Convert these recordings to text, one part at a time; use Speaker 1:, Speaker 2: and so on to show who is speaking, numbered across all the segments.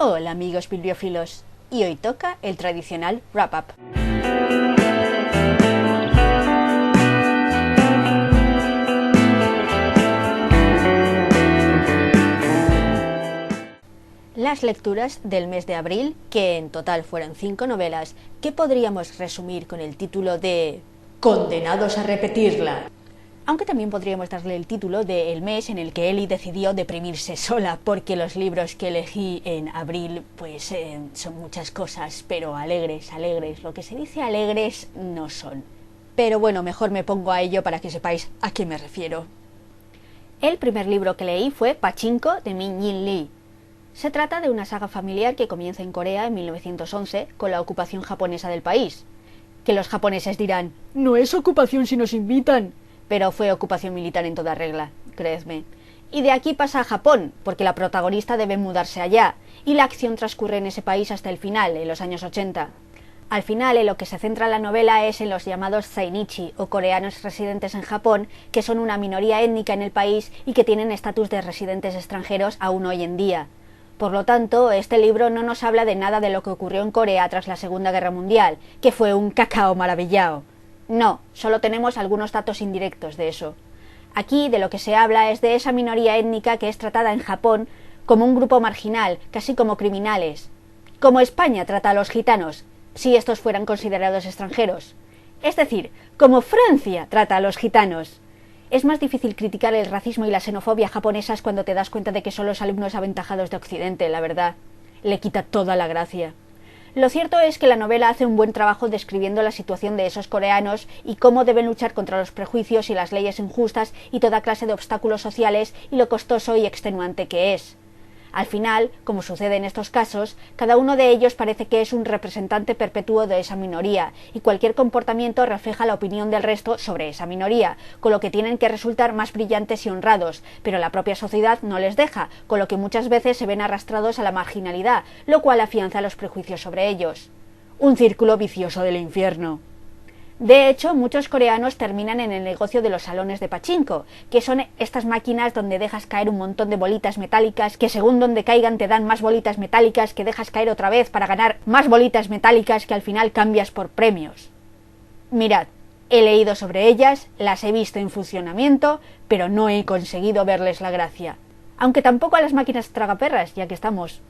Speaker 1: Hola amigos bibliófilos, y hoy toca el tradicional wrap-up. Las lecturas del mes de abril, que en total fueron 5 novelas, que podríamos resumir con el título de Condenados a repetirla. Aunque también podríamos darle el título de el mes en el que Ellie decidió deprimirse sola, porque los libros que elegí en abril pues son muchas cosas, pero alegres, lo que se dice alegres no son. Pero bueno, mejor me pongo a ello para que sepáis a qué me refiero. El primer libro que leí fue Pachinko de Min Jin Lee. Se trata de una saga familiar que comienza en Corea en 1911 con la ocupación japonesa del país. Que los japoneses dirán, no es ocupación si nos invitan, pero fue ocupación militar en toda regla, creedme. Y de aquí pasa a Japón, porque la protagonista debe mudarse allá, y la acción transcurre en ese país hasta el final, en los años 80. Al final, en lo que se centra la novela es en los llamados zainichi, o coreanos residentes en Japón, que son una minoría étnica en el país y que tienen estatus de residentes extranjeros aún hoy en día. Por lo tanto, este libro no nos habla de nada de lo que ocurrió en Corea tras la Segunda Guerra Mundial, que fue un cacao maravillao. No, solo tenemos algunos datos indirectos de eso. Aquí de lo que se habla es de esa minoría étnica que es tratada en Japón como un grupo marginal, casi como criminales. Como España trata a los gitanos, si estos fueran considerados extranjeros. Es decir, como Francia trata a los gitanos. Es más difícil criticar el racismo y la xenofobia japonesas cuando te das cuenta de que son los alumnos aventajados de Occidente, la verdad. Le quita toda la gracia. Lo cierto es que la novela hace un buen trabajo describiendo la situación de esos coreanos y cómo deben luchar contra los prejuicios y las leyes injustas y toda clase de obstáculos sociales y lo costoso y extenuante que es. Al final, como sucede en estos casos, cada uno de ellos parece que es un representante perpetuo de esa minoría, y cualquier comportamiento refleja la opinión del resto sobre esa minoría, con lo que tienen que resultar más brillantes y honrados, pero la propia sociedad no les deja, con lo que muchas veces se ven arrastrados a la marginalidad, lo cual afianza los prejuicios sobre ellos. Un círculo vicioso del infierno. De hecho, muchos coreanos terminan en el negocio de los salones de pachinko, que son estas máquinas donde dejas caer un montón de bolitas metálicas, que según donde caigan te dan más bolitas metálicas, que dejas caer otra vez para ganar más bolitas metálicas que al final cambias por premios. Mirad, he leído sobre ellas, las he visto en funcionamiento, pero no he conseguido verles la gracia. Aunque tampoco a las máquinas tragaperras, ya que estamos.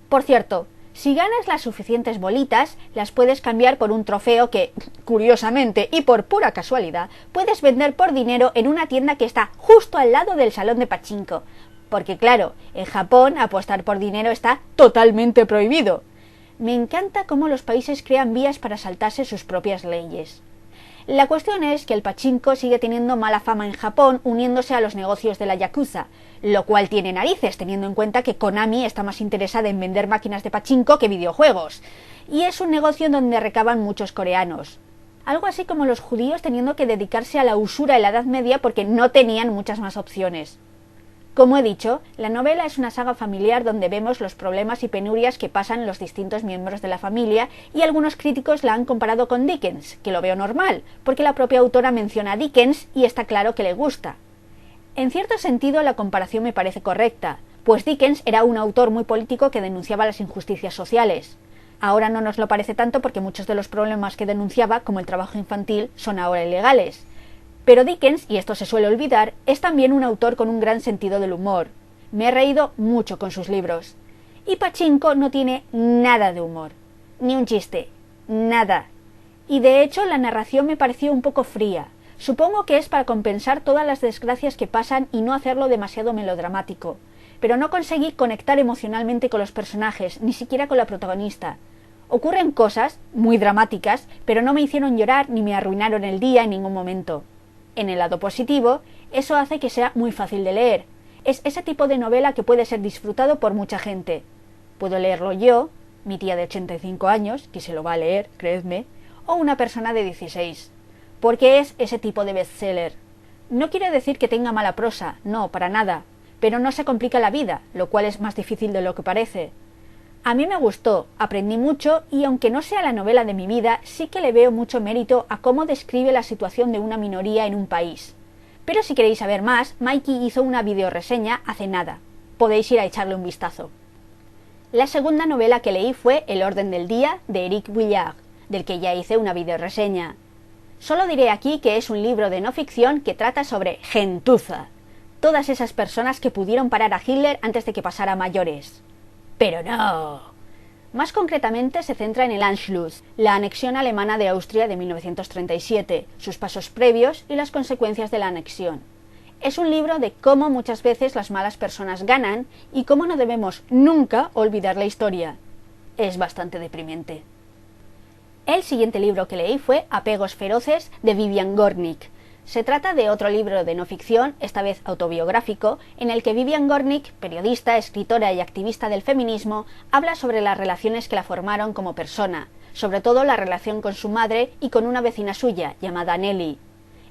Speaker 1: Por cierto, si ganas las suficientes bolitas, las puedes cambiar por un trofeo que, curiosamente y por pura casualidad, puedes vender por dinero en una tienda que está justo al lado del salón de pachinko. Porque claro, en Japón apostar por dinero está totalmente prohibido. Me encanta cómo los países crean vías para saltarse sus propias leyes. La cuestión es que el pachinko sigue teniendo mala fama en Japón, uniéndose a los negocios de la yakuza, lo cual tiene narices, teniendo en cuenta que Konami está más interesada en vender máquinas de pachinko que videojuegos, y es un negocio donde recaban muchos coreanos. Algo así como los judíos teniendo que dedicarse a la usura en la Edad Media porque no tenían muchas más opciones. Como he dicho, la novela es una saga familiar donde vemos los problemas y penurias que pasan los distintos miembros de la familia, y algunos críticos la han comparado con Dickens, que lo veo normal, porque la propia autora menciona a Dickens y está claro que le gusta. En cierto sentido la comparación me parece correcta, pues Dickens era un autor muy político que denunciaba las injusticias sociales. Ahora no nos lo parece tanto porque muchos de los problemas que denunciaba, como el trabajo infantil, son ahora ilegales. Pero Dickens, y esto se suele olvidar, es también un autor con un gran sentido del humor. Me he reído mucho con sus libros. Y Pachinko no tiene nada de humor. Ni un chiste. Nada. Y de hecho la narración me pareció un poco fría. Supongo que es para compensar todas las desgracias que pasan y no hacerlo demasiado melodramático. Pero no conseguí conectar emocionalmente con los personajes, ni siquiera con la protagonista. Ocurren cosas, muy dramáticas, pero no me hicieron llorar ni me arruinaron el día en ningún momento. En el lado positivo, eso hace que sea muy fácil de leer. Es ese tipo de novela que puede ser disfrutado por mucha gente. Puedo leerlo yo, mi tía de 85 años, que se lo va a leer, creedme, o una persona de 16, porque es ese tipo de bestseller. No quiere decir que tenga mala prosa, no, para nada, pero no se complica la vida, lo cual es más difícil de lo que parece. A mí me gustó, aprendí mucho y aunque no sea la novela de mi vida, sí que le veo mucho mérito a cómo describe la situación de una minoría en un país. Pero si queréis saber más, Mikey hizo una videoreseña hace nada. Podéis ir a echarle un vistazo. La segunda novela que leí fue El orden del día, de Eric Vuillard, del que ya hice una videoreseña. Solo diré aquí que es un libro de no ficción que trata sobre gentuza, todas esas personas que pudieron parar a Hitler antes de que pasara a mayores. Pero no. Más concretamente se centra en el Anschluss, la anexión alemana de Austria de 1937, sus pasos previos y las consecuencias de la anexión. Es un libro de cómo muchas veces las malas personas ganan y cómo no debemos nunca olvidar la historia. Es bastante deprimente. El siguiente libro que leí fue Apegos feroces, de Vivian Gornick. Se trata de otro libro de no ficción, esta vez autobiográfico, en el que Vivian Gornick, periodista, escritora y activista del feminismo, habla sobre las relaciones que la formaron como persona, sobre todo la relación con su madre y con una vecina suya, llamada Nelly.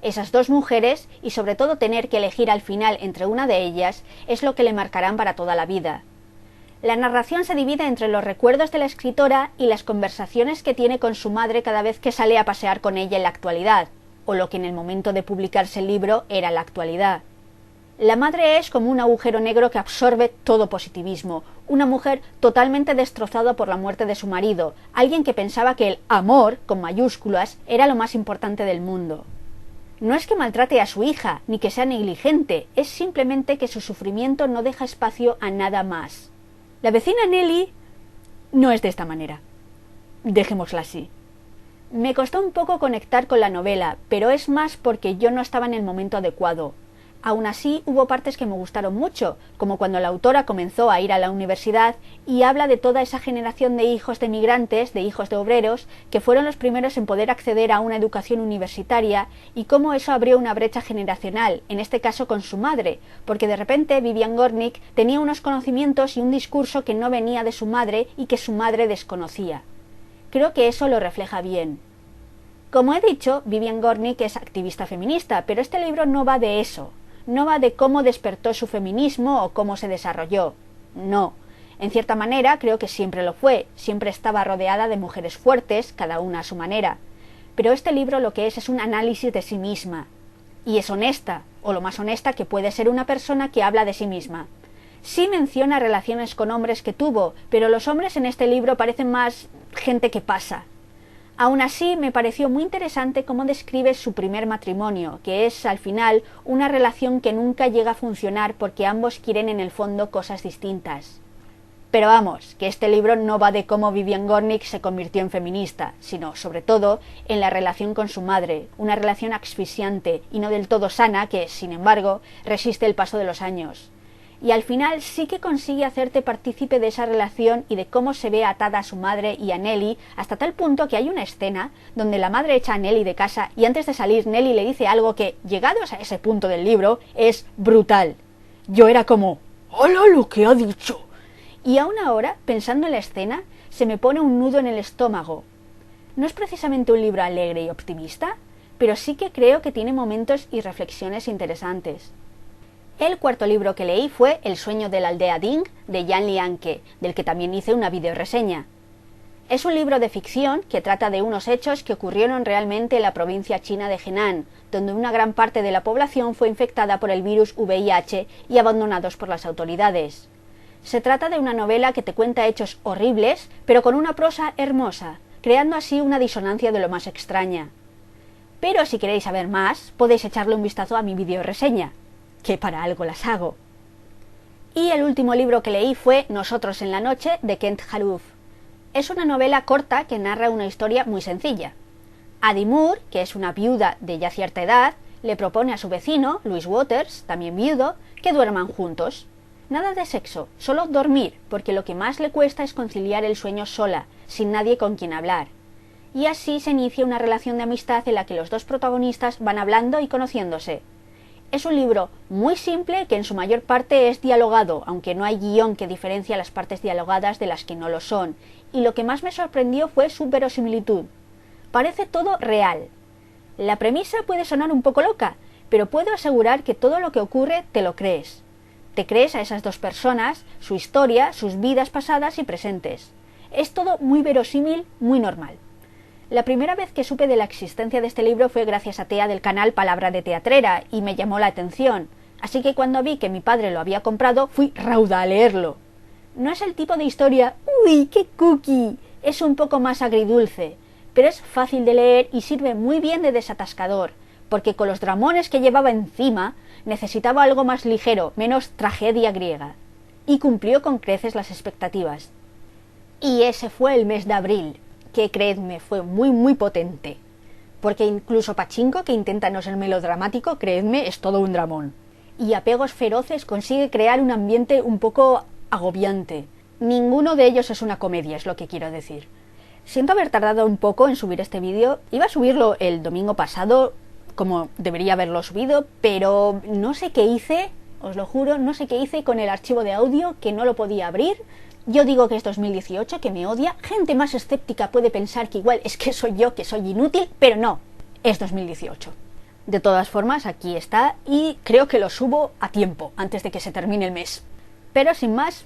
Speaker 1: Esas dos mujeres, y sobre todo tener que elegir al final entre una de ellas, es lo que le marcarán para toda la vida. La narración se divide entre los recuerdos de la escritora y las conversaciones que tiene con su madre cada vez que sale a pasear con ella en la actualidad, o lo que en el momento de publicarse el libro era la actualidad. La madre es como un agujero negro que absorbe todo positivismo, una mujer totalmente destrozada por la muerte de su marido, alguien que pensaba que el amor, con mayúsculas, era lo más importante del mundo. No es que maltrate a su hija, ni que sea negligente, es simplemente que su sufrimiento no deja espacio a nada más. La vecina Nelly no es de esta manera. Dejémosla así. Me costó un poco conectar con la novela, pero es más porque yo no estaba en el momento adecuado. Aún así, hubo partes que me gustaron mucho, como cuando la autora comenzó a ir a la universidad y habla de toda esa generación de hijos de migrantes, de hijos de obreros, que fueron los primeros en poder acceder a una educación universitaria y cómo eso abrió una brecha generacional, en este caso con su madre, porque de repente Vivian Gornick tenía unos conocimientos y un discurso que no venía de su madre y que su madre desconocía. Creo que eso lo refleja bien. Como he dicho, Vivian Gornick es activista feminista, pero este libro no va de eso. No va de cómo despertó su feminismo o cómo se desarrolló. No. En cierta manera creo que siempre lo fue, siempre estaba rodeada de mujeres fuertes, cada una a su manera. Pero este libro lo que es un análisis de sí misma. Y es honesta, o lo más honesta que puede ser una persona que habla de sí misma. Sí menciona relaciones con hombres que tuvo, pero los hombres en este libro parecen más gente que pasa. Aún así, me pareció muy interesante cómo describe su primer matrimonio, que es, al final, una relación que nunca llega a funcionar porque ambos quieren en el fondo cosas distintas. Pero vamos, que este libro no va de cómo Vivian Gornick se convirtió en feminista, sino, sobre todo, en la relación con su madre, una relación asfixiante y no del todo sana que, sin embargo, resiste el paso de los años. Y al final sí que consigue hacerte partícipe de esa relación y de cómo se ve atada a su madre y a Nelly, hasta tal punto que hay una escena donde la madre echa a Nelly de casa y antes de salir Nelly le dice algo que, llegados a ese punto del libro, es brutal. Yo era como, ¡hola lo que ha dicho! Y aún ahora, pensando en la escena, se me pone un nudo en el estómago. No es precisamente un libro alegre y optimista, pero sí que creo que tiene momentos y reflexiones interesantes. El cuarto libro que leí fue El sueño de la aldea Ding, de Yan Lianke, del que también hice una videoreseña. Es un libro de ficción que trata de unos hechos que ocurrieron realmente en la provincia china de Henan, donde una gran parte de la población fue infectada por el virus VIH y abandonados por las autoridades. Se trata de una novela que te cuenta hechos horribles, pero con una prosa hermosa, creando así una disonancia de lo más extraña. Pero si queréis saber más, podéis echarle un vistazo a mi videoreseña, que para algo las hago. Y el último libro que leí fue Nosotros en la noche, de Kent Haruf. Es una novela corta que narra una historia muy sencilla. Addie Moore, que es una viuda de ya cierta edad, le propone a su vecino, Louis Waters, también viudo, que duerman juntos. Nada de sexo, solo dormir, porque lo que más le cuesta es conciliar el sueño sola, sin nadie con quien hablar. Y así se inicia una relación de amistad en la que los dos protagonistas van hablando y conociéndose. Es un libro muy simple que en su mayor parte es dialogado, aunque no hay guión que diferencie las partes dialogadas de las que no lo son, y lo que más me sorprendió fue su verosimilitud. Parece todo real. La premisa puede sonar un poco loca, pero puedo asegurar que todo lo que ocurre te lo crees. Te crees a esas dos personas, su historia, sus vidas pasadas y presentes. Es todo muy verosímil, muy normal. La primera vez que supe de la existencia de este libro fue gracias a Tea del canal Palabra de Teatrera y me llamó la atención, así que cuando vi que mi padre lo había comprado fui rauda a leerlo. No es el tipo de historia, ¡uy, qué cookie! Es un poco más agridulce, pero es fácil de leer y sirve muy bien de desatascador, porque con los dramones que llevaba encima necesitaba algo más ligero, menos tragedia griega. Y cumplió con creces las expectativas. Y ese fue el mes de abril, que creedme, fue muy potente. Porque incluso Pachinko, que intenta no ser melodramático, creedme, es todo un dramón. Y Apegos Feroces consigue crear un ambiente un poco agobiante. Ninguno de ellos es una comedia, es lo que quiero decir. Siento haber tardado un poco en subir este vídeo. Iba a subirlo el domingo pasado, como debería haberlo subido, pero no sé qué hice, os lo juro, no sé qué hice con el archivo de audio, que no lo podía abrir. Yo digo que es 2018, que me odia. Gente más escéptica puede pensar que igual es que soy yo, que soy inútil, pero no, es 2018. De todas formas, aquí está y creo que lo subo a tiempo, antes de que se termine el mes. Pero sin más,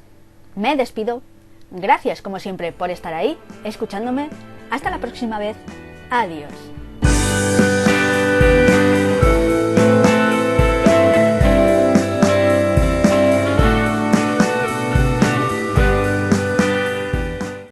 Speaker 1: me despido. Gracias, como siempre, por estar ahí, escuchándome. Hasta la próxima vez. Adiós.